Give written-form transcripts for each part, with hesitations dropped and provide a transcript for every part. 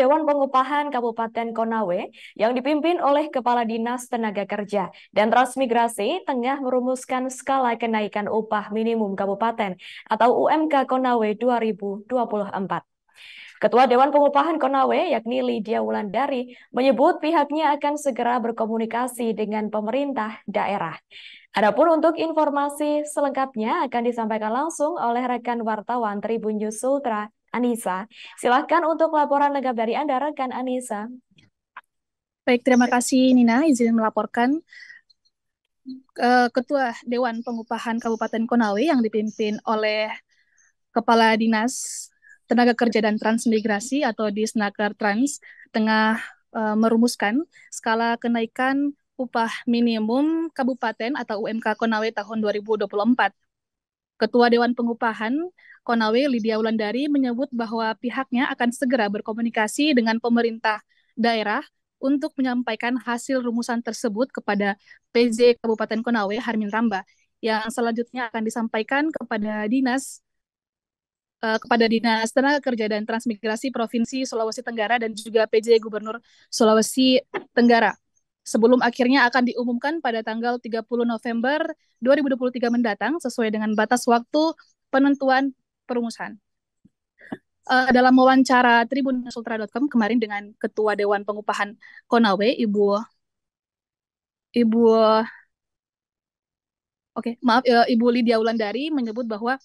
Dewan Pengupahan Kabupaten Konawe yang dipimpin oleh Kepala Dinas Tenaga Kerja dan Transmigrasi tengah merumuskan skala kenaikan upah minimum kabupaten atau UMK Konawe 2024. Ketua Dewan Pengupahan Konawe, yakni Lydia Wulandari, menyebut pihaknya akan segera berkomunikasi dengan pemerintah daerah. Adapun untuk informasi selengkapnya akan disampaikan langsung oleh rekan wartawan Tribun News Sultra, Anissa. Silahkan untuk laporan lengkap dari Anda, rekan Anissa. Baik, terima kasih Nina, izin melaporkan Ketua Dewan Pengupahan Kabupaten Konawe yang dipimpin oleh Kepala Dinas Tenaga Kerja dan Transmigrasi atau Disnaker Trans tengah merumuskan skala kenaikan upah minimum kabupaten atau UMK Konawe tahun 2024. Ketua Dewan Pengupahan Konawe Lydia Wulandari menyebut bahwa pihaknya akan segera berkomunikasi dengan pemerintah daerah untuk menyampaikan hasil rumusan tersebut kepada PJ Kabupaten Konawe Harmin Ramba yang selanjutnya akan disampaikan kepada Dinas Tenaga Kerja dan Transmigrasi Provinsi Sulawesi Tenggara dan juga PJ Gubernur Sulawesi Tenggara. Sebelum akhirnya akan diumumkan pada tanggal 30 November 2023 mendatang sesuai dengan batas waktu penentuan perumusan. Dalam wawancara tribunsultra.com kemarin dengan Ketua Dewan Pengupahan Konawe, Ibu Lydia Wulandari menyebut bahwa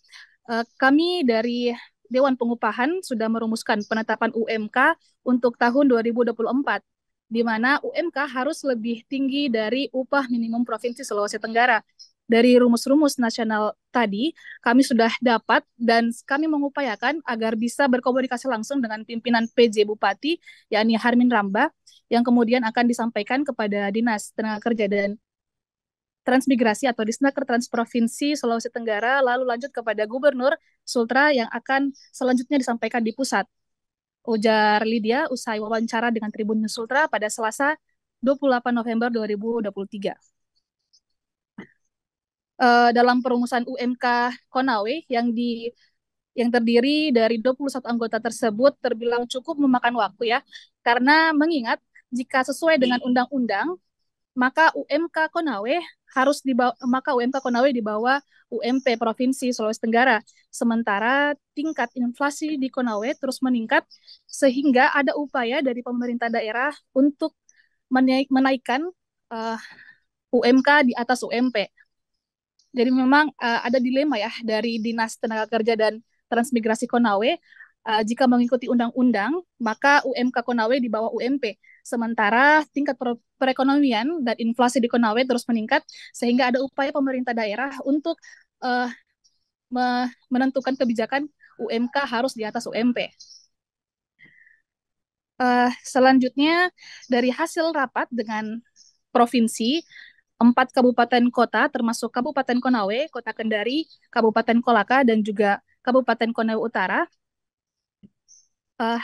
kami dari Dewan Pengupahan sudah merumuskan penetapan UMK untuk tahun 2024, di mana UMK harus lebih tinggi dari upah minimum Provinsi Sulawesi Tenggara. Dari rumus-rumus nasional tadi, kami sudah dapat dan kami mengupayakan agar bisa berkomunikasi langsung dengan pimpinan PJ Bupati, yakni Harmin Ramba, yang kemudian akan disampaikan kepada Dinas Tenaga Kerja dan Transmigrasi atau Disnaker Trans Provinsi Sulawesi Tenggara, lalu lanjut kepada Gubernur Sultra yang akan selanjutnya disampaikan di pusat. Ujar Lydia usai wawancara dengan Tribun News Sultra pada Selasa 28 November 2023. Dalam perumusan UMK Konawe yang terdiri dari 21 anggota tersebut terbilang cukup memakan waktu ya, karena mengingat jika sesuai dengan undang-undang maka UMK Konawe di bawah UMP Provinsi Sulawesi Tenggara. Sementara tingkat inflasi di Konawe terus meningkat sehingga ada upaya dari pemerintah daerah untuk menaikkan UMK di atas UMP. Jadi memang ada dilema ya dari Dinas Tenaga Kerja dan Transmigrasi Konawe. Jika mengikuti undang-undang, maka UMK Konawe di bawah UMP. Sementara tingkat perekonomian dan inflasi di Konawe terus meningkat, sehingga ada upaya pemerintah daerah untuk menentukan kebijakan UMK harus di atas UMP. Selanjutnya, dari hasil rapat dengan provinsi, 4 kabupaten kota termasuk Kabupaten Konawe, Kota Kendari, Kabupaten Kolaka, dan juga Kabupaten Konawe Utara,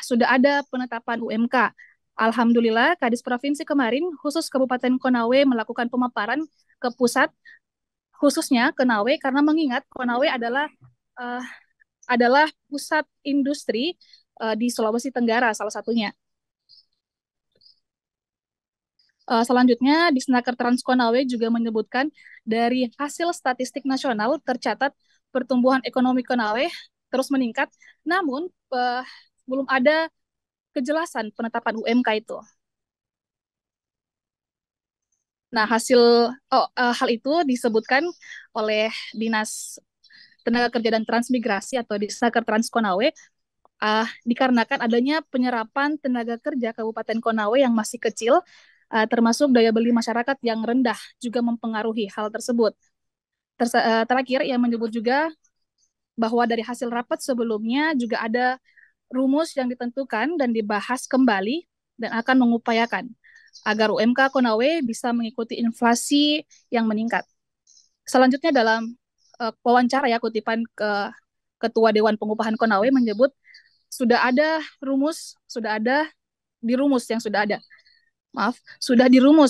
sudah ada penetapan UMK. Alhamdulillah, Kadis Provinsi kemarin khusus Kabupaten Konawe melakukan pemaparan ke pusat, khususnya Konawe, karena mengingat Konawe adalah pusat industri di Sulawesi Tenggara salah satunya. Selanjutnya, Disnaker Trans Konawe juga menyebutkan dari hasil statistik nasional tercatat pertumbuhan ekonomi Konawe terus meningkat, namun belum ada kejelasan penetapan UMK itu. Nah, hal itu disebutkan oleh Dinas Tenaga Kerja dan Transmigrasi atau Disnaker Trans Konawe dikarenakan adanya penyerapan tenaga kerja Kabupaten Konawe yang masih kecil, termasuk daya beli masyarakat yang rendah juga mempengaruhi hal tersebut. Terakhir, ia menyebut juga bahwa dari hasil rapat sebelumnya juga ada rumus yang ditentukan dan dibahas kembali dan akan mengupayakan agar UMK Konawe bisa mengikuti inflasi yang meningkat. Selanjutnya dalam wawancara ya, kutipan ke Ketua Dewan Pengupahan Konawe menyebut sudah dirumus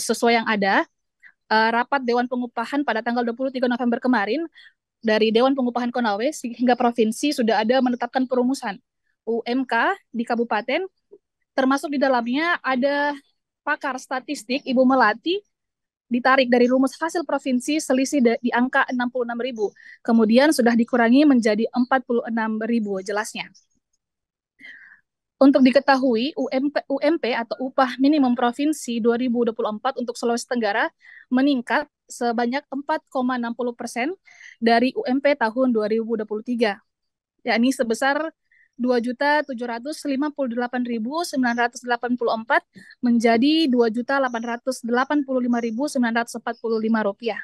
sesuai yang ada. Rapat Dewan Pengupahan pada tanggal 23 November kemarin dari Dewan Pengupahan Konawe hingga provinsi sudah ada menetapkan perumusan UMK di kabupaten Termasuk di dalamnya ada pakar statistik Ibu Melati ditarik dari rumus hasil provinsi selisih di angka 66.000. Kemudian sudah dikurangi menjadi 46.000 jelasnya. Untuk diketahui, UMP atau upah minimum provinsi 2024 untuk Sulawesi Tenggara meningkat sebanyak 4,60% dari UMP tahun 2023, yakni sebesar 2.758.984 menjadi 2.885.945 rupiah.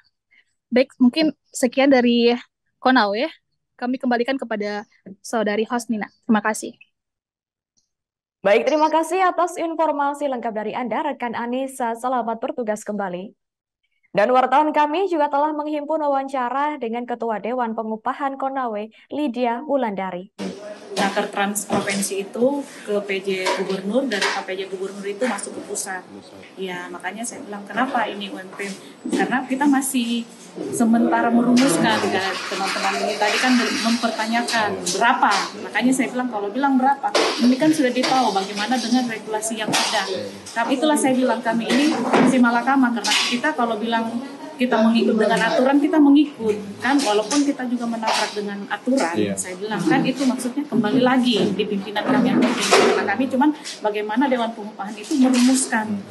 Baik, mungkin sekian dari Konawe. Kami kembalikan kepada saudari host Nina. Terima kasih. Baik, terima kasih atas informasi lengkap dari Anda, rekan Anissa. Selamat bertugas kembali. Dan wartawan kami juga telah menghimpun wawancara dengan Ketua Dewan Pengupahan Konawe, Lydia Wulandari. Naker Trans Provinsi itu ke PJ Gubernur, dari PJ Gubernur itu masuk ke pusat. Ya, makanya saya bilang kenapa ini UMP? Karena kita masih sementara merumuskan. Teman-teman ini tadi kan mempertanyakan berapa. Makanya saya bilang kalau bilang berapa, ini kan sudah ditahu bagaimana dengan regulasi yang ada. Itulah saya bilang kami ini masih malakama, karena kita kalau bilang kita mengikut dengan aturan, kita mengikut kan, walaupun kita juga menabrak dengan aturan. Saya bilang kan itu maksudnya kembali lagi di pimpinan kami yang tertinggi, karena kami cuman bagaimana Dewan Pengupahan itu merumuskan.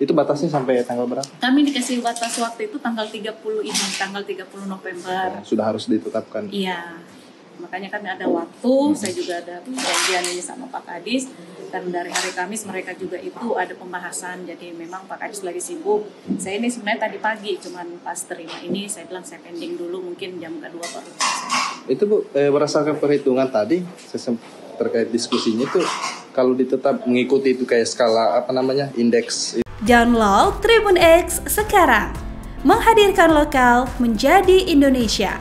Itu batasnya sampai tanggal berapa? Kami dikasih batas waktu itu tanggal 30 ini, tanggal 30 November. Sudah harus ditetapkan. Iya. Makanya kami ada waktu, saya juga ada janjian ini sama Pak Kadis, dan dari hari Kamis mereka juga itu ada pembahasan. Jadi memang Pak Kadis lagi sibuk. Saya ini sebenarnya tadi pagi, cuman pas terima ini saya bilang saya pending dulu, mungkin jam kedua baru. Itu Bu, berdasarkan perhitungan tadi terkait diskusinya itu, kalau ditetap mengikuti itu kayak skala indeks. Download Tribun X sekarang, menghadirkan lokal menjadi Indonesia.